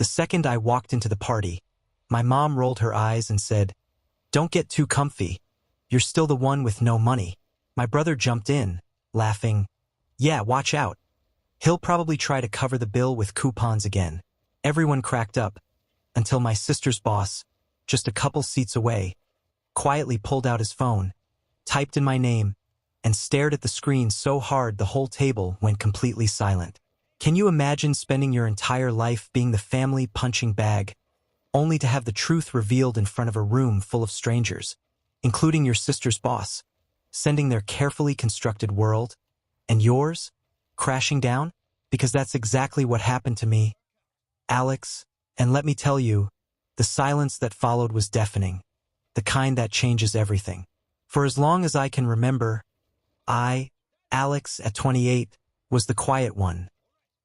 The second I walked into the party, my mom rolled her eyes and said, "Don't get too comfy. You're still the one with no money." My brother jumped in, laughing, "Yeah, watch out. He'll probably try to cover the bill with coupons again." Everyone cracked up, until my sister's boss, just a couple seats away, quietly pulled out his phone, typed in my name, and stared at the screen so hard the whole table went completely silent. Can you imagine spending your entire life being the family punching bag, only to have the truth revealed in front of a room full of strangers, including your sister's boss, sending their carefully constructed world, and yours, crashing down? Because that's exactly what happened to me, Alex, and let me tell you, the silence that followed was deafening, the kind that changes everything. For as long as I can remember, I, Alex at 28, was the quiet one,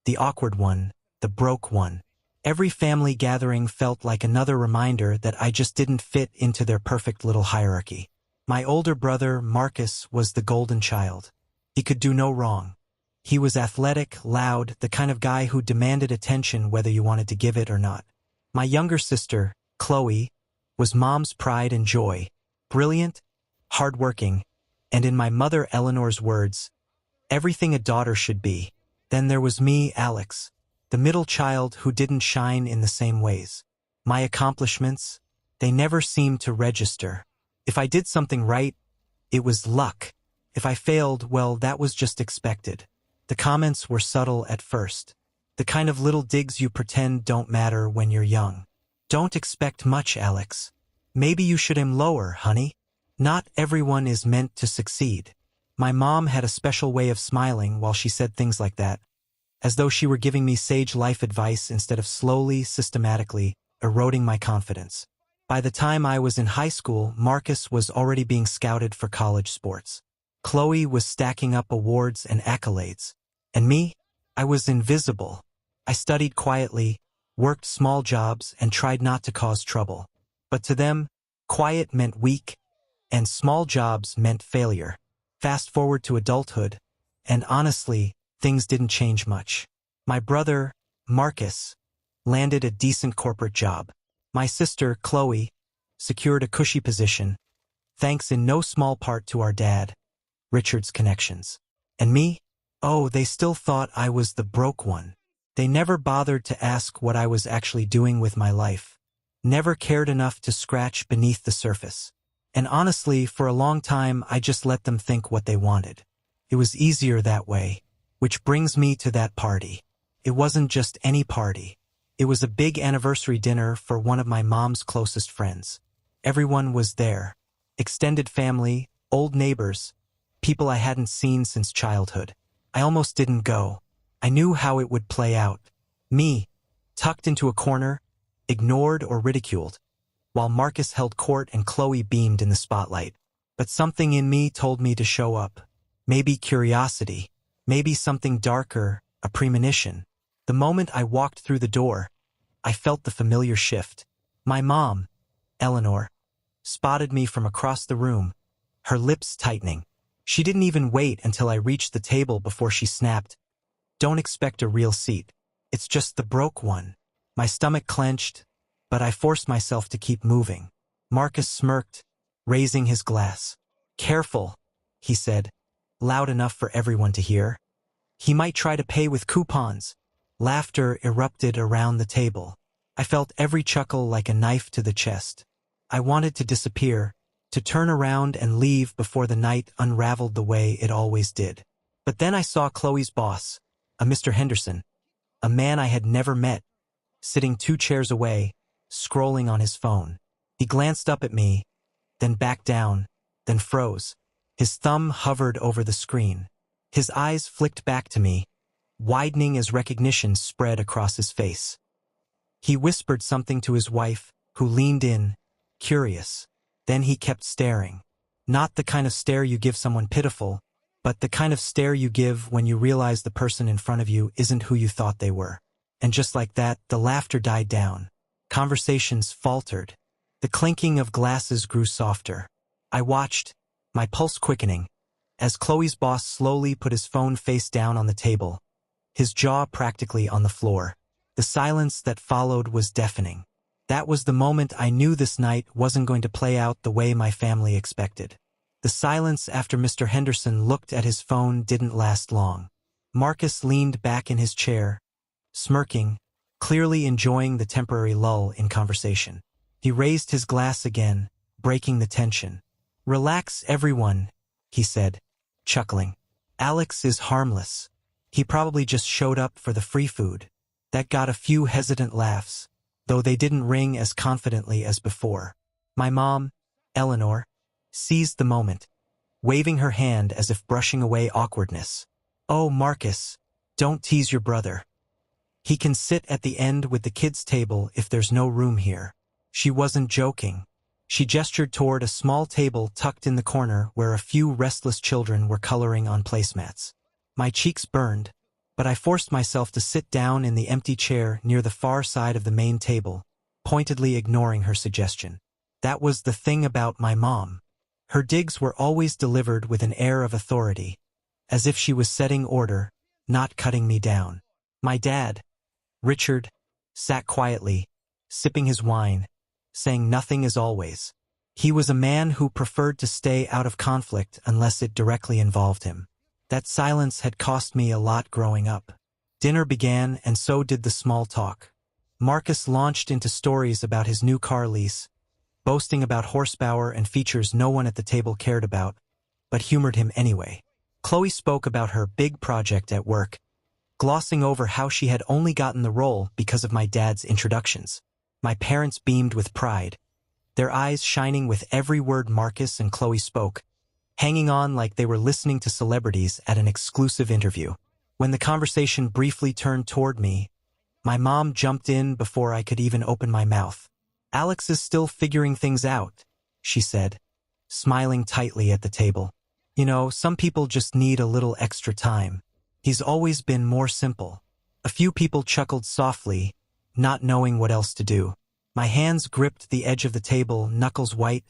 the awkward one, the broke one. Every family gathering felt like another reminder that I just didn't fit into their perfect little hierarchy. My older brother, Marcus, was the golden child. He could do no wrong. He was athletic, loud, the kind of guy who demanded attention whether you wanted to give it or not. My younger sister, Chloe, was mom's pride and joy, brilliant, hardworking, and in my mother Eleanor's words, everything a daughter should be. Then there was me, Alex, the middle child who didn't shine in the same ways. My accomplishments, they never seemed to register. If I did something right, it was luck. If I failed, well, that was just expected. The comments were subtle at first. The kind of little digs you pretend don't matter when you're young. "Don't expect much, Alex. Maybe you should aim lower, honey. Not everyone is meant to succeed." My mom had a special way of smiling while she said things like that, as though she were giving me sage life advice instead of slowly, systematically eroding my confidence. By the time I was in high school, Marcus was already being scouted for college sports. Chloe was stacking up awards and accolades. And me? I was invisible. I studied quietly, worked small jobs, and tried not to cause trouble. But to them, quiet meant weak, and small jobs meant failure. Fast forward to adulthood, and honestly, things didn't change much. My brother, Marcus, landed a decent corporate job. My sister, Chloe, secured a cushy position, thanks in no small part to our dad, Richard's connections. And me? Oh, they still thought I was the broke one. They never bothered to ask what I was actually doing with my life. Never cared enough to scratch beneath the surface. And honestly, for a long time, I just let them think what they wanted. It was easier that way, which brings me to that party. It wasn't just any party. It was a big anniversary dinner for one of my mom's closest friends. Everyone was there. Extended family, old neighbors, people I hadn't seen since childhood. I almost didn't go. I knew how it would play out. Me, tucked into a corner, ignored or ridiculed, while Marcus held court and Chloe beamed in the spotlight. But something in me told me to show up. Maybe curiosity, maybe something darker, a premonition. The moment I walked through the door, I felt the familiar shift. My mom, Eleanor, spotted me from across the room, her lips tightening. She didn't even wait until I reached the table before she snapped, "Don't expect a real seat. It's just the broke one." My stomach clenched, but I forced myself to keep moving. Marcus smirked, raising his glass. "Careful," he said, loud enough for everyone to hear. "He might try to pay with coupons." Laughter erupted around the table. I felt every chuckle like a knife to the chest. I wanted to disappear, to turn around and leave before the night unraveled the way it always did. But then I saw Chloe's boss, a Mr. Henderson, a man I had never met, sitting 2 chairs away, scrolling on his phone. He glanced up at me, then back down, then froze. His thumb hovered over the screen. His eyes flicked back to me, widening as recognition spread across his face. He whispered something to his wife, who leaned in, curious. Then he kept staring. Not the kind of stare you give someone pitiful, but the kind of stare you give when you realize the person in front of you isn't who you thought they were. And just like that, the laughter died down. Conversations faltered. The clinking of glasses grew softer. I watched, my pulse quickening, as Chloe's boss slowly put his phone face down on the table, his jaw practically on the floor. The silence that followed was deafening. That was the moment I knew this night wasn't going to play out the way my family expected. The silence after Mr. Henderson looked at his phone didn't last long. Marcus leaned back in his chair, smirking, clearly enjoying the temporary lull in conversation. He raised his glass again, breaking the tension. "Relax, everyone," he said, chuckling. "Alex is harmless. He probably just showed up for the free food." That got a few hesitant laughs, though they didn't ring as confidently as before. My mom, Eleanor, seized the moment, waving her hand as if brushing away awkwardness. "Oh, Marcus, don't tease your brother. He can sit at the end with the kids' table if there's no room here." She wasn't joking. She gestured toward a small table tucked in the corner where a few restless children were coloring on placemats. My cheeks burned, but I forced myself to sit down in the empty chair near the far side of the main table, pointedly ignoring her suggestion. That was the thing about my mom. Her digs were always delivered with an air of authority, as if she was setting order, not cutting me down. My dad, Richard, sat quietly, sipping his wine, saying nothing as always. He was a man who preferred to stay out of conflict unless it directly involved him. That silence had cost me a lot growing up. Dinner began, and so did the small talk. Marcus launched into stories about his new car lease, boasting about horsepower and features no one at the table cared about, but humored him anyway. Chloe spoke about her big project at work, glossing over how she had only gotten the role because of my dad's introductions. My parents beamed with pride, their eyes shining with every word Marcus and Chloe spoke, hanging on like they were listening to celebrities at an exclusive interview. When the conversation briefly turned toward me, my mom jumped in before I could even open my mouth. "Alex is still figuring things out," she said, smiling tightly at the table. "You know, some people just need a little extra time. He's always been more simple." A few people chuckled softly, not knowing what else to do. My hands gripped the edge of the table, knuckles white,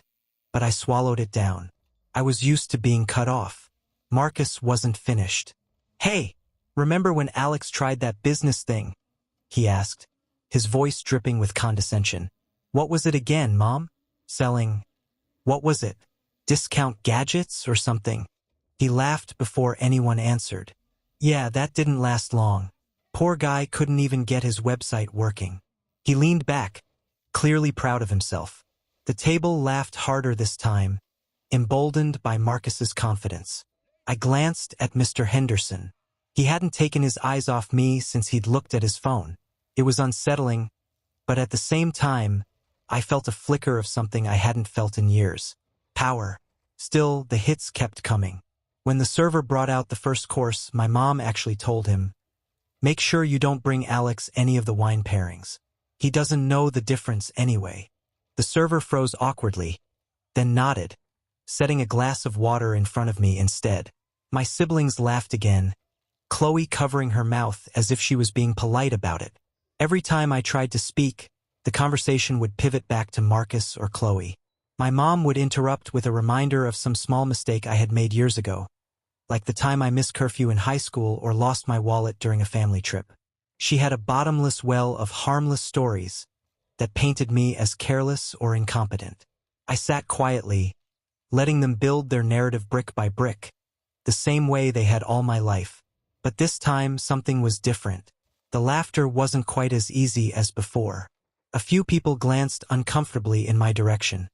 but I swallowed it down. I was used to being cut off. Marcus wasn't finished. "Hey, remember when Alex tried that business thing?" he asked, his voice dripping with condescension. "What was it again, Mom? Selling... what was it? Discount gadgets or something?" He laughed before anyone answered. "Yeah, that didn't last long. Poor guy couldn't even get his website working." He leaned back, clearly proud of himself. The table laughed harder this time, emboldened by Marcus's confidence. I glanced at Mr. Henderson. He hadn't taken his eyes off me since he'd looked at his phone. It was unsettling, but at the same time, I felt a flicker of something I hadn't felt in years. Power. Still, the hits kept coming. When the server brought out the first course, my mom actually told him, "Make sure you don't bring Alex any of the wine pairings. He doesn't know the difference anyway." The server froze awkwardly, then nodded, setting a glass of water in front of me instead. My siblings laughed again, Chloe covering her mouth as if she was being polite about it. Every time I tried to speak, the conversation would pivot back to Marcus or Chloe. My mom would interrupt with a reminder of some small mistake I had made years ago, like the time I missed curfew in high school or lost my wallet during a family trip. She had a bottomless well of harmless stories that painted me as careless or incompetent. I sat quietly, letting them build their narrative brick by brick, the same way they had all my life. But this time, something was different. The laughter wasn't quite as easy as before. A few people glanced uncomfortably in my direction,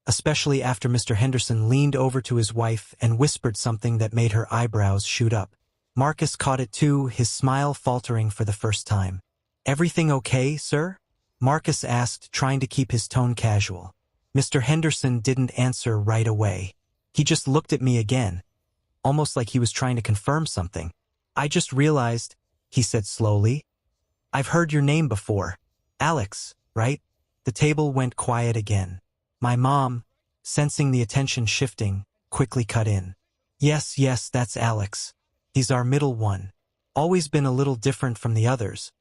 especially after Mr. Henderson leaned over to his wife and whispered something that made her eyebrows shoot up. Marcus caught it too, his smile faltering for the first time. "Everything okay, sir?" Marcus asked, trying to keep his tone casual. Mr. Henderson didn't answer right away. He just looked at me again, almost like he was trying to confirm something. "I just realized," he said slowly, "I've heard your name before. Alex, right?" The table went quiet again. My mom, sensing the attention shifting, quickly cut in. Yes, that's Alex. He's our middle one. Always been a little different from the others,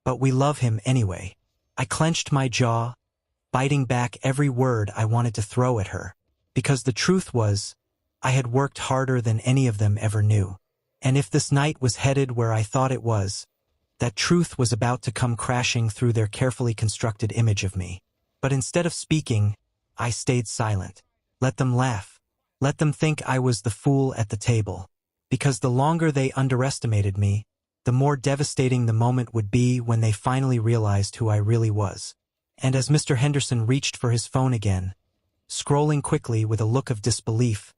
but we love him anyway." I clenched my jaw, biting back every word I wanted to throw at her, because the truth was, I had worked harder than any of them ever knew. And if this night was headed where I thought it was, That truth was about to come crashing through their carefully constructed image of me. But instead of speaking, I stayed silent. Let them laugh. Let them think I was the fool at the table. Because the longer they underestimated me, the more devastating the moment would be when they finally realized who I really was. And as Mr. Henderson reached for his phone again, scrolling quickly with a look of disbelief,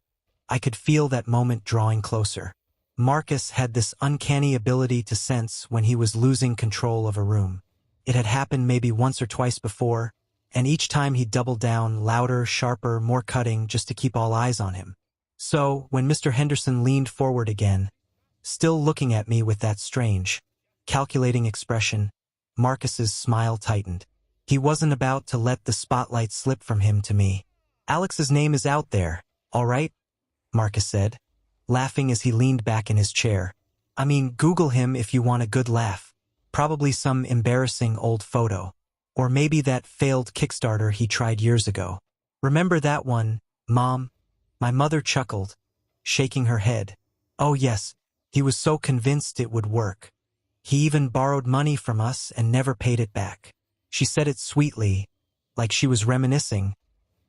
I could feel that moment drawing closer. Marcus had this uncanny ability to sense when he was losing control of a room. It had happened maybe once or twice before, and each time he doubled down, louder, sharper, more cutting, just to keep all eyes on him. So, when Mr. Henderson leaned forward again, still looking at me with that strange, calculating expression, Marcus's smile tightened. He wasn't about to let the spotlight slip from him to me. "Alex's name is out there, all right?" Marcus said, laughing as he leaned back in his chair. "I mean, Google him if you want a good laugh. Probably some embarrassing old photo. Or maybe that failed Kickstarter he tried years ago. Remember that one, Mom?" My mother chuckled, shaking her head. "Oh yes, he was so convinced it would work. He even borrowed money from us and never paid it back." She said it sweetly, like she was reminiscing,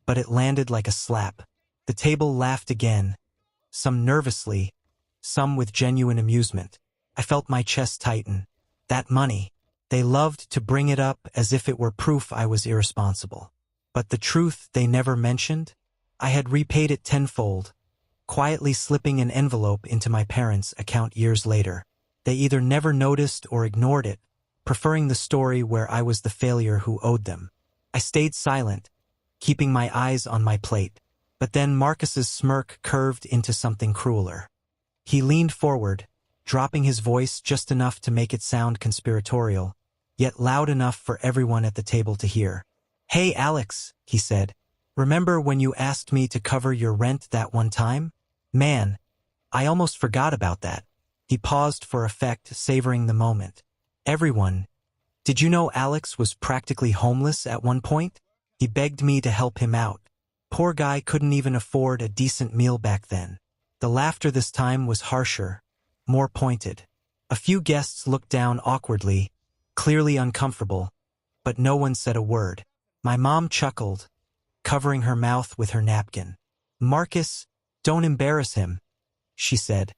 but it landed like a slap. The table laughed again, some nervously, some with genuine amusement. I felt my chest tighten. That money. They loved to bring it up as if it were proof I was irresponsible. But the truth they never mentioned? I had repaid it tenfold, quietly slipping an envelope into my parents' account years later. They either never noticed or ignored it, preferring the story where I was the failure who owed them. I stayed silent, keeping my eyes on my plate. But then Marcus's smirk curved into something crueler. He leaned forward, dropping his voice just enough to make it sound conspiratorial, yet loud enough for everyone at the table to hear. "Hey, Alex," he said. "Remember when you asked me to cover your rent that one time? Man, I almost forgot about that." He paused for effect, savoring the moment. "Everyone, did you know Alex was practically homeless at one point?" He begged me to help him out. Poor guy couldn't even afford a decent meal back then. The laughter this time was harsher, more pointed. A few guests looked down awkwardly, clearly uncomfortable, but no one said a word. My mom chuckled, covering her mouth with her napkin. "Marcus, don't embarrass him," she said,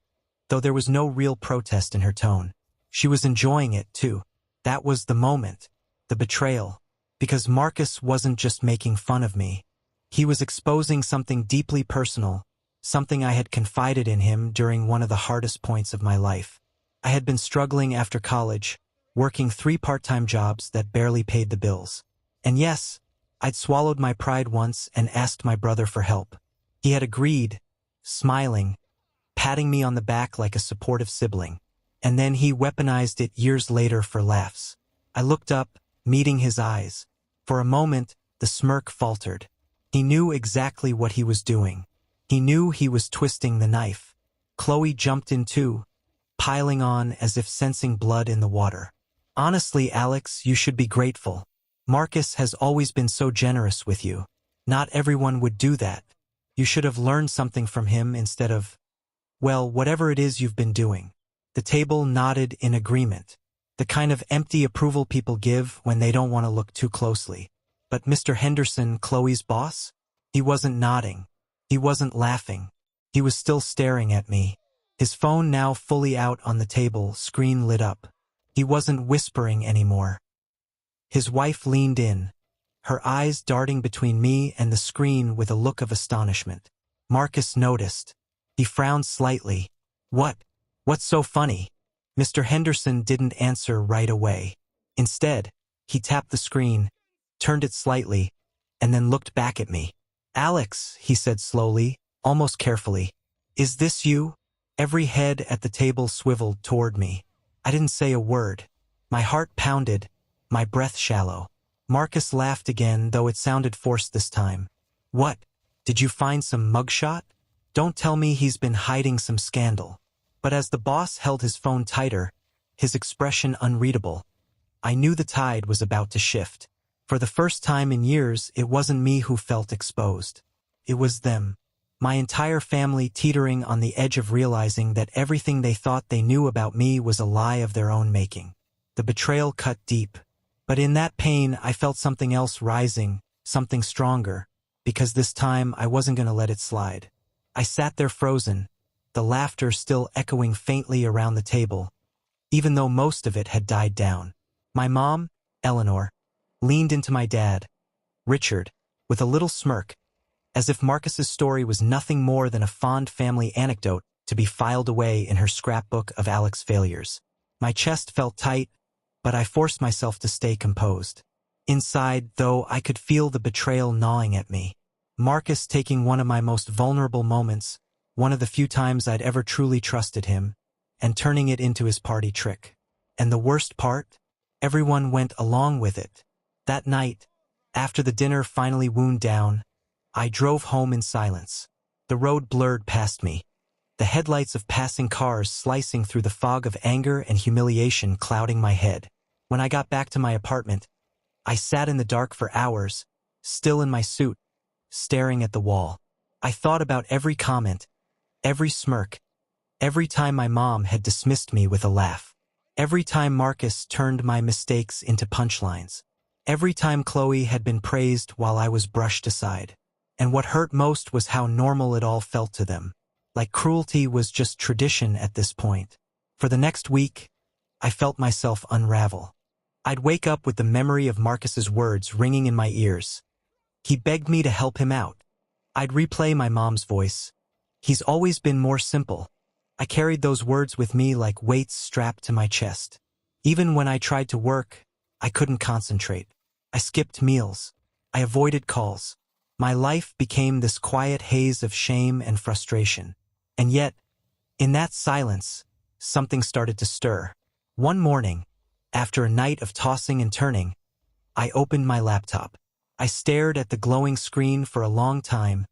though there was no real protest in her tone. She was enjoying it, too. That was the moment, the betrayal, because Marcus wasn't just making fun of me. He was exposing something deeply personal, something I had confided in him during one of the hardest points of my life. I had been struggling after college, working 3 part-time jobs that barely paid the bills. And yes, I'd swallowed my pride once and asked my brother for help. He had agreed, smiling, patting me on the back like a supportive sibling. And then he weaponized it years later for laughs. I looked up, meeting his eyes. For a moment, the smirk faltered. He knew exactly what he was doing. He knew he was twisting the knife. Chloe jumped in too, piling on as if sensing blood in the water. "Honestly, Alex, you should be grateful. Marcus has always been so generous with you. Not everyone would do that. You should have learned something from him instead of, well, whatever it is you've been doing." The table nodded in agreement, the kind of empty approval people give when they don't want to look too closely. But Mr. Henderson, Chloe's boss? He wasn't nodding. He wasn't laughing. He was still staring at me, his phone now fully out on the table, screen lit up. He wasn't whispering anymore. His wife leaned in, her eyes darting between me and the screen with a look of astonishment. Marcus noticed. He frowned slightly. What's so funny?" Mr. Henderson didn't answer right away. Instead, he tapped the screen, turned it slightly, and then looked back at me. "Alex," he said slowly, almost carefully, "is this you?" Every head at the table swiveled toward me. I didn't say a word. My heart pounded, my breath shallow. Marcus laughed again, though it sounded forced this time. "What? Did you find some mugshot? Don't tell me he's been hiding some scandal." But as the boss held his phone tighter, his expression unreadable, I knew the tide was about to shift. For the first time in years, it wasn't me who felt exposed. It was them. My entire family teetering on the edge of realizing that everything they thought they knew about me was a lie of their own making. The betrayal cut deep. But in that pain, I felt something else rising, something stronger, because this time I wasn't going to let it slide. I sat there frozen, the laughter still echoing faintly around the table, even though most of it had died down. My mom, Eleanor, leaned into my dad, Richard, with a little smirk, as if Marcus's story was nothing more than a fond family anecdote to be filed away in her scrapbook of Alex's failures. My chest felt tight, but I forced myself to stay composed. Inside, though, I could feel the betrayal gnawing at me. Marcus taking one of my most vulnerable moments, one of the few times I'd ever truly trusted him, and turning it into his party trick. And the worst part? Everyone went along with it. That night, after the dinner finally wound down, I drove home in silence. The road blurred past me, the headlights of passing cars slicing through the fog of anger and humiliation clouding my head. When I got back to my apartment, I sat in the dark for hours, still in my suit, staring at the wall. I thought about every comment, every smirk, every time my mom had dismissed me with a laugh, every time Marcus turned my mistakes into punchlines, every time Chloe had been praised while I was brushed aside. And what hurt most was how normal it all felt to them, like cruelty was just tradition at this point. For the next week, I felt myself unravel. I'd wake up with the memory of Marcus's words ringing in my ears. He begged me to help him out. I'd replay my mom's voice. He's always been more simple. I carried those words with me like weights strapped to my chest. Even when I tried to work, I couldn't concentrate. I skipped meals. I avoided calls. My life became this quiet haze of shame and frustration. And yet, in that silence, something started to stir. One morning, after a night of tossing and turning, I opened my laptop. I stared at the glowing screen for a long time,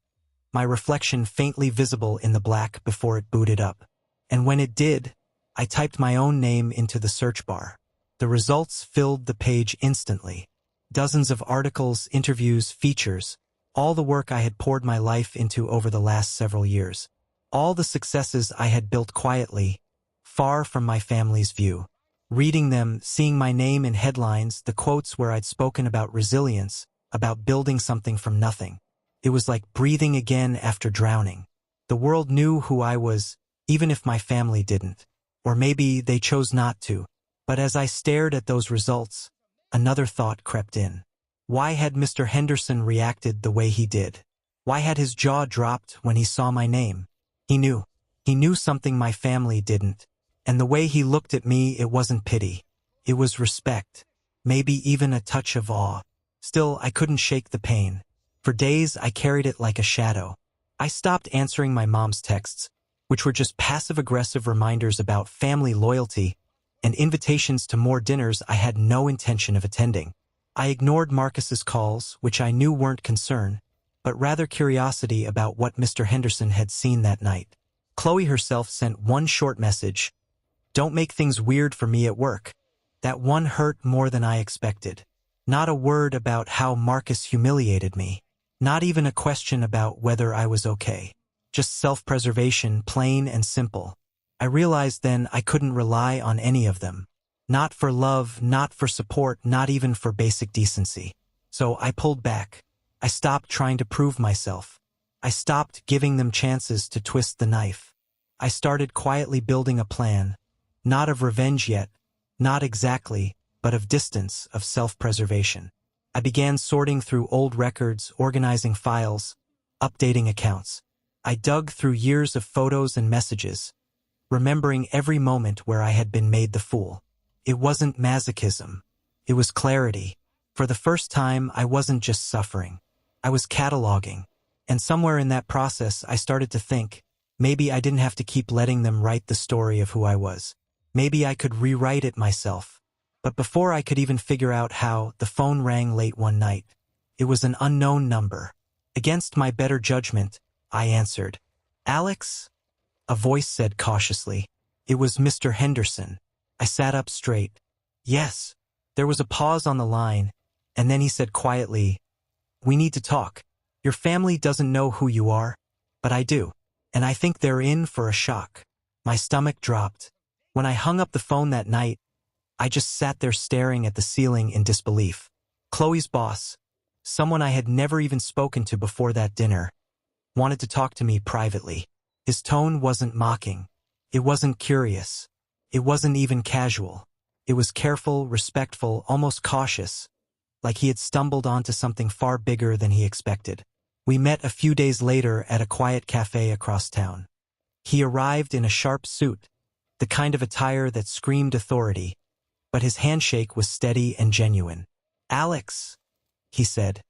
my reflection faintly visible in the black before it booted up. And when it did, I typed my own name into the search bar. The results filled the page instantly. Dozens of articles, interviews, features, all the work I had poured my life into over the last several years. All the successes I had built quietly, far from my family's view. Reading them, seeing my name in headlines, the quotes where I'd spoken about resilience, about building something from nothing. It was like breathing again after drowning. The world knew who I was, even if my family didn't. Or maybe they chose not to. But as I stared at those results, another thought crept in. Why had Mr. Henderson reacted the way he did? Why had his jaw dropped when he saw my name? He knew. He knew something my family didn't. And the way he looked at me, it wasn't pity. It was respect. Maybe even a touch of awe. Still, I couldn't shake the pain. For days, I carried it like a shadow. I stopped answering my mom's texts, which were just passive-aggressive reminders about family loyalty and invitations to more dinners I had no intention of attending. I ignored Marcus's calls, which I knew weren't concern, but rather curiosity about what Mr. Henderson had seen that night. Chloe herself sent one short message. Don't make things weird for me at work. That one hurt more than I expected. Not a word about how Marcus humiliated me. Not even a question about whether I was okay. Just self-preservation, plain and simple. I realized then I couldn't rely on any of them. Not for love, not for support, not even for basic decency. So I pulled back. I stopped trying to prove myself. I stopped giving them chances to twist the knife. I started quietly building a plan. Not of revenge yet, not exactly, but of distance, of self-preservation. I began sorting through old records, organizing files, updating accounts. I dug through years of photos and messages, remembering every moment where I had been made the fool. It wasn't masochism. It was clarity. For the first time, I wasn't just suffering. I was cataloging. And somewhere in that process, I started to think, maybe I didn't have to keep letting them write the story of who I was. Maybe I could rewrite it myself. But before I could even figure out how, the phone rang late one night. It was an unknown number. Against my better judgment, I answered. Alex? A voice said cautiously. It was Mr. Henderson. I sat up straight. Yes. There was a pause on the line, and then he said quietly, We need to talk. Your family doesn't know who you are, but I do. And I think they're in for a shock. My stomach dropped. When I hung up the phone that night, I just sat there staring at the ceiling in disbelief. Chloe's boss, someone I had never even spoken to before that dinner, wanted to talk to me privately. His tone wasn't mocking. It wasn't curious. It wasn't even casual. It was careful, respectful, almost cautious, like he had stumbled onto something far bigger than he expected. We met a few days later at a quiet cafe across town. He arrived in a sharp suit, the kind of attire that screamed authority, but his handshake was steady and genuine. "Alex," he said,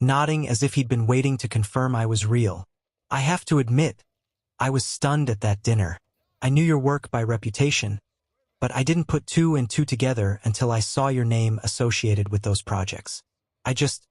nodding as if he'd been waiting to confirm I was real. "I have to admit, I was stunned at that dinner. I knew your work by reputation, but I didn't put two and two together until I saw your name associated with those projects. I just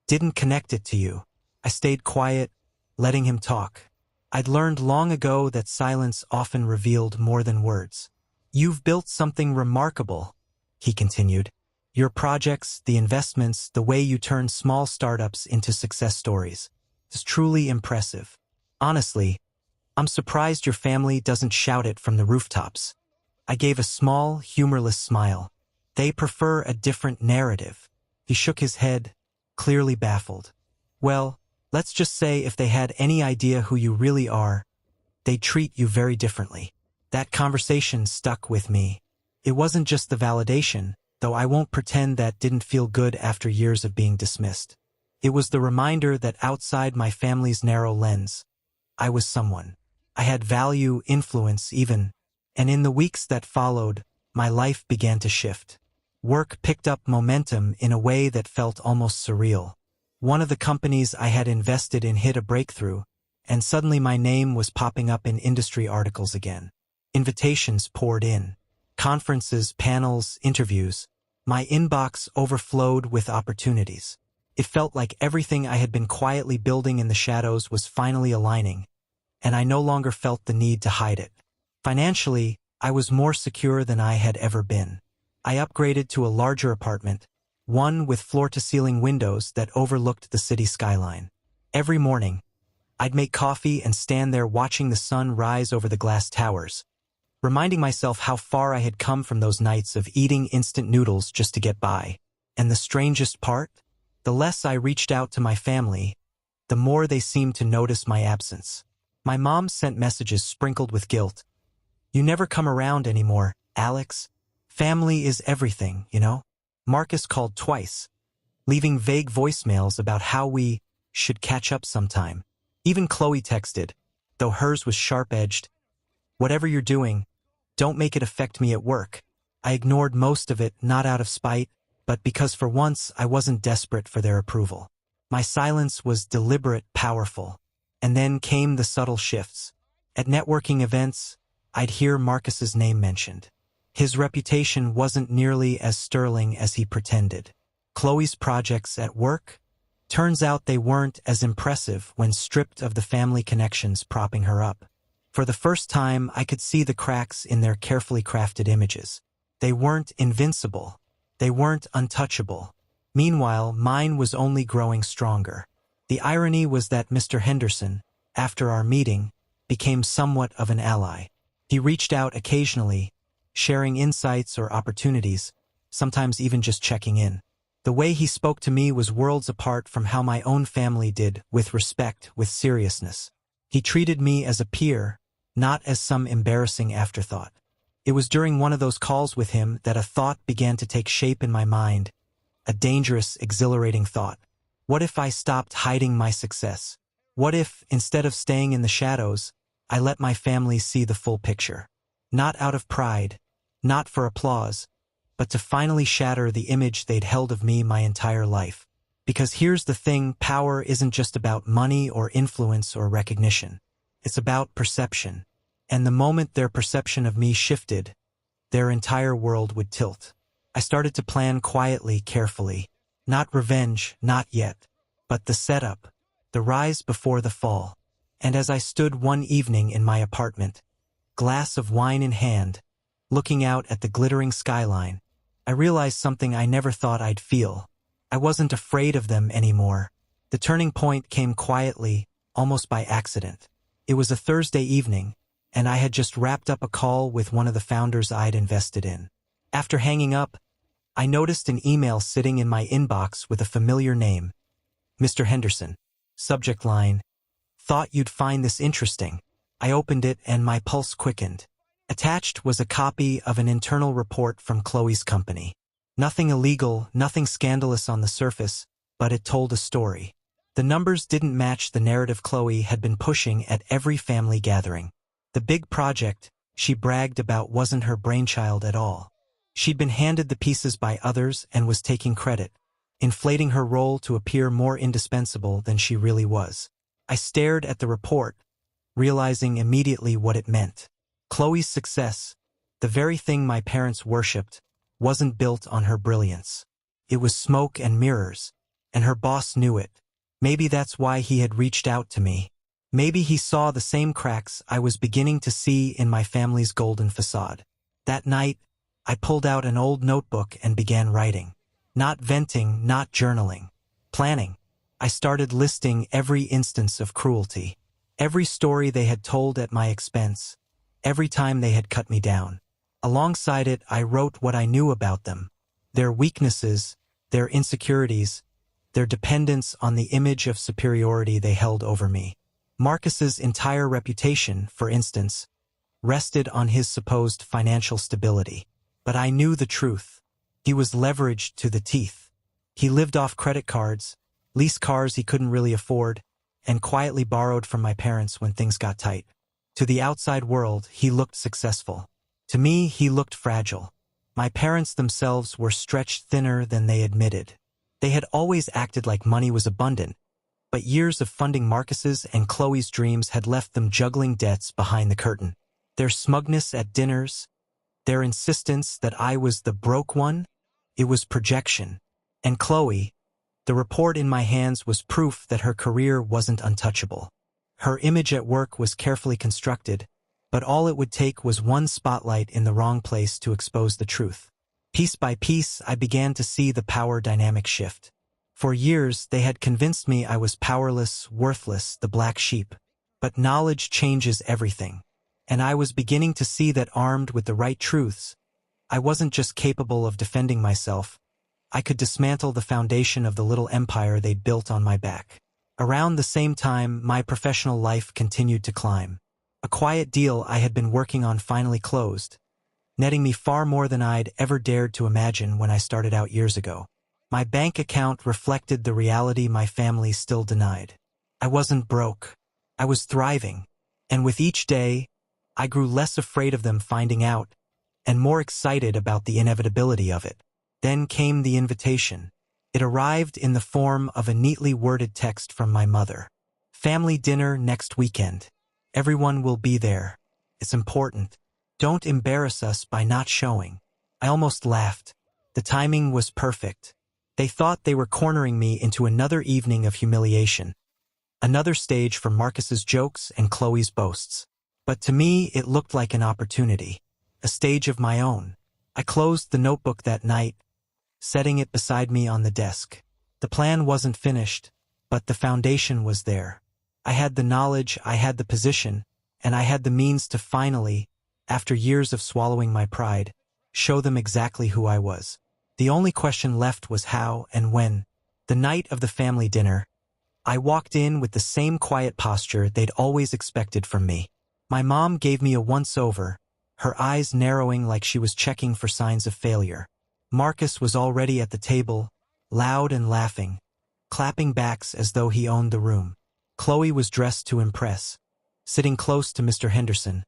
didn't connect it to you." I stayed quiet, letting him talk. I'd learned long ago that silence often revealed more than words. "You've built something remarkable," he continued. "Your projects, the investments, the way you turn small startups into success stories is truly impressive. Honestly, I'm surprised your family doesn't shout it from the rooftops." I gave a small, humorless smile. "They prefer a different narrative." He shook his head, clearly baffled. "Well, let's just say if they had any idea who you really are, they'd treat you very differently." That conversation stuck with me. It wasn't just the validation, though I won't pretend that didn't feel good after years of being dismissed. It was the reminder that outside my family's narrow lens, I was someone. I had value, influence even, and in the weeks that followed, my life began to shift. Work picked up momentum in a way that felt almost surreal. One of the companies I had invested in hit a breakthrough, and suddenly my name was popping up in industry articles again. Invitations poured in. Conferences, panels, interviews. My inbox overflowed with opportunities. It felt like everything I had been quietly building in the shadows was finally aligning, and I no longer felt the need to hide it. Financially, I was more secure than I had ever been. I upgraded to a larger apartment, one with floor-to-ceiling windows that overlooked the city skyline. Every morning, I'd make coffee and stand there watching the sun rise over the glass towers, reminding myself how far I had come from those nights of eating instant noodles just to get by. And the strangest part? The less I reached out to my family, the more they seemed to notice my absence. My mom sent messages sprinkled with guilt. "You never come around anymore, Alex. Family is everything, you know?" Marcus called twice, leaving vague voicemails about how we should catch up sometime. Even Chloe texted, though hers was sharp-edged. "Whatever you're doing, don't make it affect me at work." I ignored most of it, not out of spite, but because for once I wasn't desperate for their approval. My silence was deliberate, powerful. And then came the subtle shifts. At networking events, I'd hear Marcus's name mentioned. His reputation wasn't nearly as sterling as he pretended. Chloe's projects at work? Turns out they weren't as impressive when stripped of the family connections propping her up. For the first time, I could see the cracks in their carefully crafted images. They weren't invincible. They weren't untouchable. Meanwhile, mine was only growing stronger. The irony was that Mr. Henderson, after our meeting, became somewhat of an ally. He reached out occasionally, sharing insights or opportunities, sometimes even just checking in. The way he spoke to me was worlds apart from how my own family did, with respect, with seriousness. He treated me as a peer, not as some embarrassing afterthought. It was during one of those calls with him that a thought began to take shape in my mind, a dangerous, exhilarating thought. What if I stopped hiding my success? What if, instead of staying in the shadows, I let my family see the full picture? Not out of pride, not for applause, but to finally shatter the image they'd held of me my entire life. Because here's the thing, power isn't just about money or influence or recognition. It's about perception. And the moment their perception of me shifted, their entire world would tilt. I started to plan quietly, carefully. Not revenge, not yet, but the setup, the rise before the fall. And as I stood one evening in my apartment, glass of wine in hand, looking out at the glittering skyline, I realized something I never thought I'd feel. I wasn't afraid of them anymore. The turning point came quietly, almost by accident. It was a Thursday evening, and I had just wrapped up a call with one of the founders I'd invested in. After hanging up, I noticed an email sitting in my inbox with a familiar name, Mr. Henderson. Subject line, "Thought you'd find this interesting." I opened it and my pulse quickened. Attached was a copy of an internal report from Chloe's company. Nothing illegal, nothing scandalous on the surface, but it told a story. The numbers didn't match the narrative Chloe had been pushing at every family gathering. The big project she bragged about wasn't her brainchild at all. She'd been handed the pieces by others and was taking credit, inflating her role to appear more indispensable than she really was. I stared at the report, realizing immediately what it meant. Chloe's success, the very thing my parents worshipped, wasn't built on her brilliance. It was smoke and mirrors, and her boss knew it. Maybe that's why he had reached out to me. Maybe he saw the same cracks I was beginning to see in my family's golden facade. That night, I pulled out an old notebook and began writing. Not venting, not journaling. Planning. I started listing every instance of cruelty. Every story they had told at my expense. Every time they had cut me down. Alongside it, I wrote what I knew about them. Their weaknesses, their insecurities, their dependence on the image of superiority they held over me. Marcus's entire reputation, for instance, rested on his supposed financial stability. But I knew the truth. He was leveraged to the teeth. He lived off credit cards, leased cars he couldn't really afford, and quietly borrowed from my parents when things got tight. To the outside world, he looked successful. To me, he looked fragile. My parents themselves were stretched thinner than they admitted. They had always acted like money was abundant, but years of funding Marcus's and Chloe's dreams had left them juggling debts behind the curtain. Their smugness at dinners, their insistence that I was the broke one, it was projection. And Chloe, the report in my hands was proof that her career wasn't untouchable. Her image at work was carefully constructed, but all it would take was one spotlight in the wrong place to expose the truth. Piece by piece, I began to see the power dynamic shift. For years, they had convinced me I was powerless, worthless, the black sheep. But knowledge changes everything. And I was beginning to see that armed with the right truths, I wasn't just capable of defending myself, I could dismantle the foundation of the little empire they'd built on my back. Around the same time, my professional life continued to climb. A quiet deal I had been working on finally closed, netting me far more than I'd ever dared to imagine when I started out years ago. My bank account reflected the reality my family still denied. I wasn't broke. I was thriving. And with each day, I grew less afraid of them finding out, and more excited about the inevitability of it. Then came the invitation. It arrived in the form of a neatly worded text from my mother. "Family dinner next weekend. Everyone will be there. It's important. Don't embarrass us by not showing." I almost laughed. The timing was perfect. They thought they were cornering me into another evening of humiliation. Another stage for Marcus's jokes and Chloe's boasts. But to me, it looked like an opportunity. A stage of my own. I closed the notebook that night, setting it beside me on the desk. The plan wasn't finished, but the foundation was there. I had the knowledge, I had the position, and I had the means to finally, after years of swallowing my pride, show them exactly who I was. The only question left was how and when. The night of the family dinner, I walked in with the same quiet posture they'd always expected from me. My mom gave me a once-over, her eyes narrowing like she was checking for signs of failure. Marcus was already at the table, loud and laughing, clapping backs as though he owned the room. Chloe was dressed to impress, sitting close to Mr. Henderson,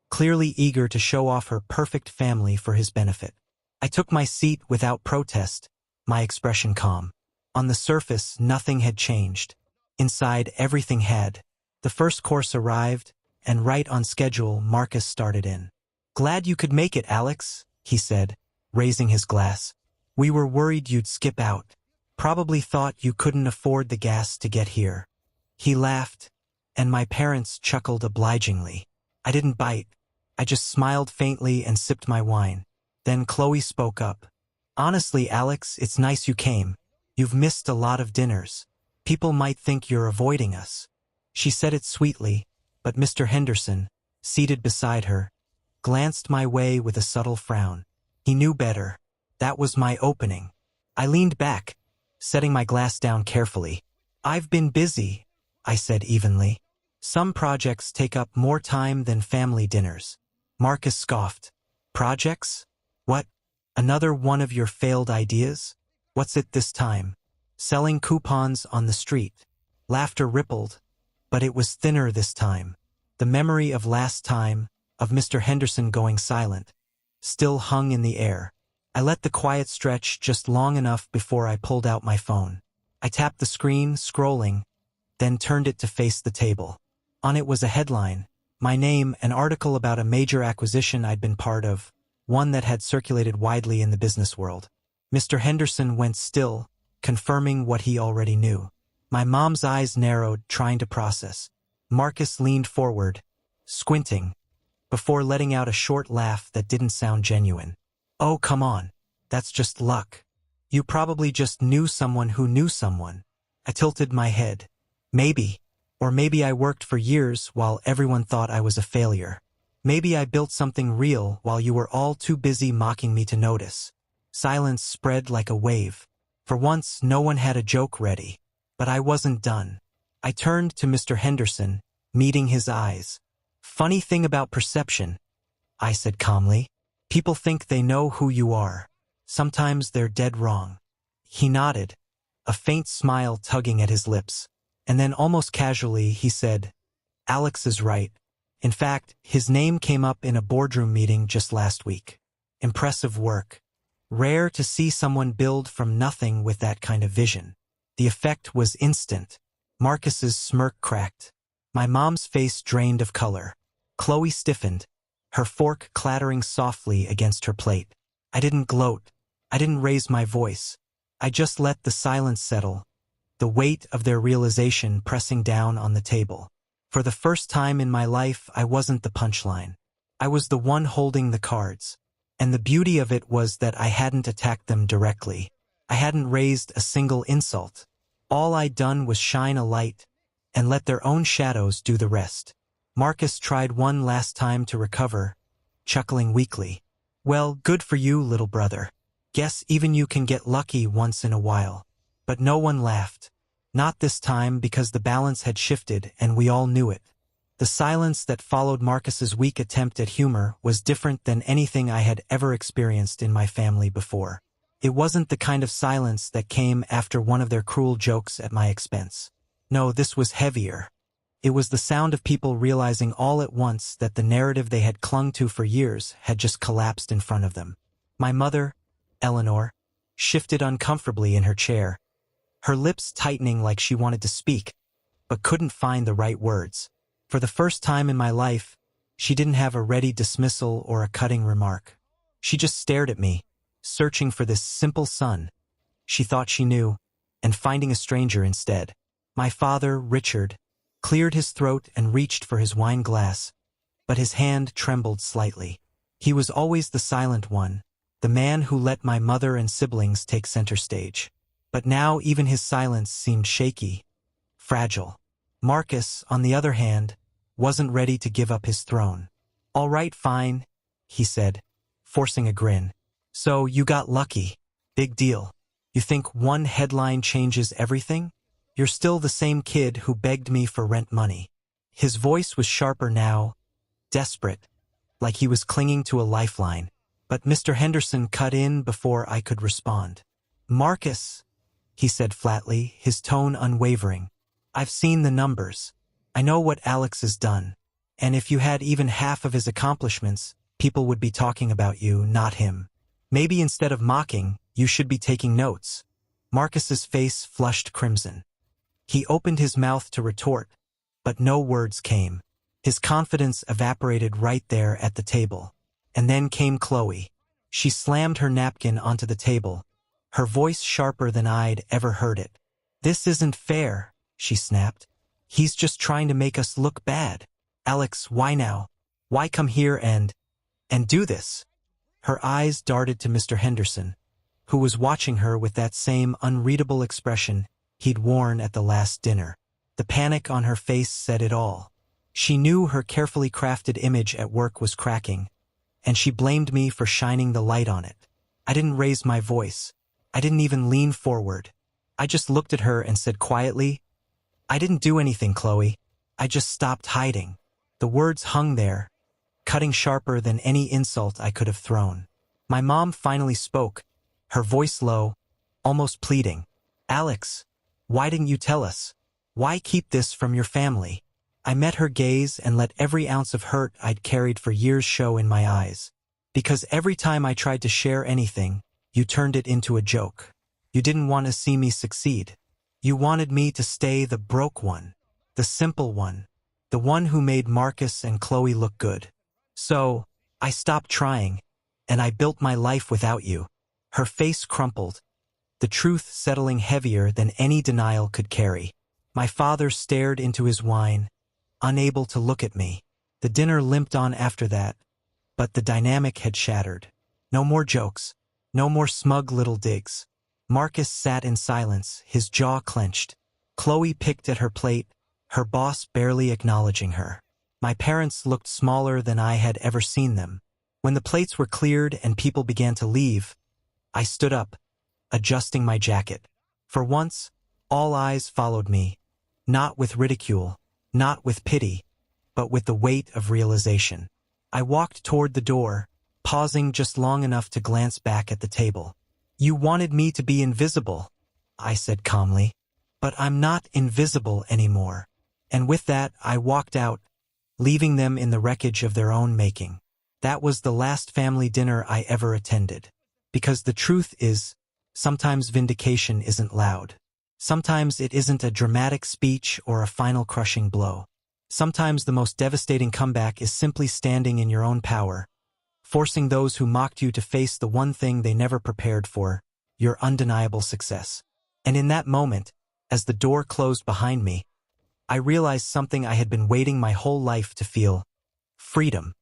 clearly eager to show off her perfect family for his benefit. I took my seat without protest, my expression calm. On the surface, nothing had changed. Inside, everything had. The first course arrived, and right on schedule, Marcus started in. "Glad you could make it, Alex," he said, raising his glass. "We were worried you'd skip out. Probably thought you couldn't afford the gas to get here." He laughed, and my parents chuckled obligingly. I didn't bite. I just smiled faintly and sipped my wine. Then Chloe spoke up. "Honestly, Alex, it's nice you came. You've missed a lot of dinners. People might think you're avoiding us." She said it sweetly, but Mr. Henderson, seated beside her, glanced my way with a subtle frown. He knew better. That was my opening. I leaned back, setting my glass down carefully. I've been busy, I said evenly. Some projects take up more time than family dinners. Marcus scoffed. Projects? What? Another one of your failed ideas? What's it this time? Selling coupons on the street. Laughter rippled, but it was thinner this time. The memory of last time, of Mr. Henderson going silent, still hung in the air. I let the quiet stretch just long enough before I pulled out my phone. I tapped the screen, scrolling, then turned it to face the table. On it was a headline, my name, an article about a major acquisition I'd been part of, one that had circulated widely in the business world. Mr. Henderson went still, confirming what he already knew. My mom's eyes narrowed, trying to process. Marcus leaned forward, squinting, before letting out a short laugh that didn't sound genuine. Oh, come on. That's just luck. You probably just knew someone who knew someone. I tilted my head. Maybe. Or maybe I worked for years while everyone thought I was a failure. Maybe I built something real while you were all too busy mocking me to notice. Silence spread like a wave. For once, no one had a joke ready. But I wasn't done. I turned to Mr. Henderson, meeting his eyes. Funny thing about perception, I said calmly. People think they know who you are. Sometimes they're dead wrong. He nodded, a faint smile tugging at his lips. And then almost casually he said, Alex is right. In fact, his name came up in a boardroom meeting just last week. Impressive work. Rare to see someone build from nothing with that kind of vision. The effect was instant. Marcus's smirk cracked. My mom's face drained of color. Chloe stiffened, her fork clattering softly against her plate. I didn't gloat. I didn't raise my voice. I just let the silence settle, the weight of their realization pressing down on the table. For the first time in my life, I wasn't the punchline. I was the one holding the cards. And the beauty of it was that I hadn't attacked them directly. I hadn't raised a single insult. All I'd done was shine a light and let their own shadows do the rest. Marcus tried one last time to recover, chuckling weakly. Well, good for you, little brother. Guess even you can get lucky once in a while. But no one laughed. Not this time, because the balance had shifted and we all knew it. The silence that followed Marcus's weak attempt at humor was different than anything I had ever experienced in my family before. It wasn't the kind of silence that came after one of their cruel jokes at my expense. No, this was heavier. It was the sound of people realizing all at once that the narrative they had clung to for years had just collapsed in front of them. My mother, Eleanor, shifted uncomfortably in her chair, her lips tightening like she wanted to speak, but couldn't find the right words. For the first time in my life, she didn't have a ready dismissal or a cutting remark. She just stared at me, searching for this simple son she thought she knew, and finding a stranger instead. My father, Richard, cleared his throat and reached for his wine glass, but his hand trembled slightly. He was always the silent one, the man who let my mother and siblings take center stage. But now even his silence seemed shaky, fragile. Marcus, on the other hand, wasn't ready to give up his throne. All right, fine, he said, forcing a grin. So you got lucky. Big deal. You think one headline changes everything? You're still the same kid who begged me for rent money. His voice was sharper now, desperate, like he was clinging to a lifeline. But Mr. Henderson cut in before I could respond. Marcus, he said flatly, his tone unwavering. I've seen the numbers. I know what Alex has done. And if you had even half of his accomplishments, people would be talking about you, not him. Maybe instead of mocking, you should be taking notes. Marcus's face flushed crimson. He opened his mouth to retort, but no words came. His confidence evaporated right there at the table. And then came Chloe. She slammed her napkin onto the table, her voice sharper than I'd ever heard it. This isn't fair, she snapped. He's just trying to make us look bad. Alex, why now? Why come here and do this? Her eyes darted to Mr. Henderson, who was watching her with that same unreadable expression he'd worn at the last dinner. The panic on her face said it all. She knew her carefully crafted image at work was cracking, and she blamed me for shining the light on it. I didn't raise my voice. I didn't even lean forward. I just looked at her and said quietly, "I didn't do anything, Chloe. I just stopped hiding." The words hung there, cutting sharper than any insult I could have thrown. My mom finally spoke, her voice low, almost pleading. "Alex, why didn't you tell us? Why keep this from your family?" I met her gaze and let every ounce of hurt I'd carried for years show in my eyes. "Because every time I tried to share anything, you turned it into a joke. You didn't want to see me succeed. You wanted me to stay the broke one, the simple one, the one who made Marcus and Chloe look good. So, I stopped trying, and I built my life without you." Her face crumpled, the truth settling heavier than any denial could carry. My father stared into his wine, unable to look at me. The dinner limped on after that, but the dynamic had shattered. No more jokes, no more smug little digs. Marcus sat in silence, his jaw clenched. Chloe picked at her plate, her boss barely acknowledging her. My parents looked smaller than I had ever seen them. When the plates were cleared and people began to leave, I stood up, adjusting my jacket. For once, all eyes followed me, not with ridicule, not with pity, but with the weight of realization. I walked toward the door, pausing just long enough to glance back at the table. "You wanted me to be invisible," I said calmly. "But I'm not invisible anymore." And with that, I walked out, leaving them in the wreckage of their own making. That was the last family dinner I ever attended. Because the truth is, sometimes vindication isn't loud. Sometimes it isn't a dramatic speech or a final crushing blow. Sometimes the most devastating comeback is simply standing in your own power, forcing those who mocked you to face the one thing they never prepared for, your undeniable success. And in that moment, as the door closed behind me, I realized something I had been waiting my whole life to feel: freedom.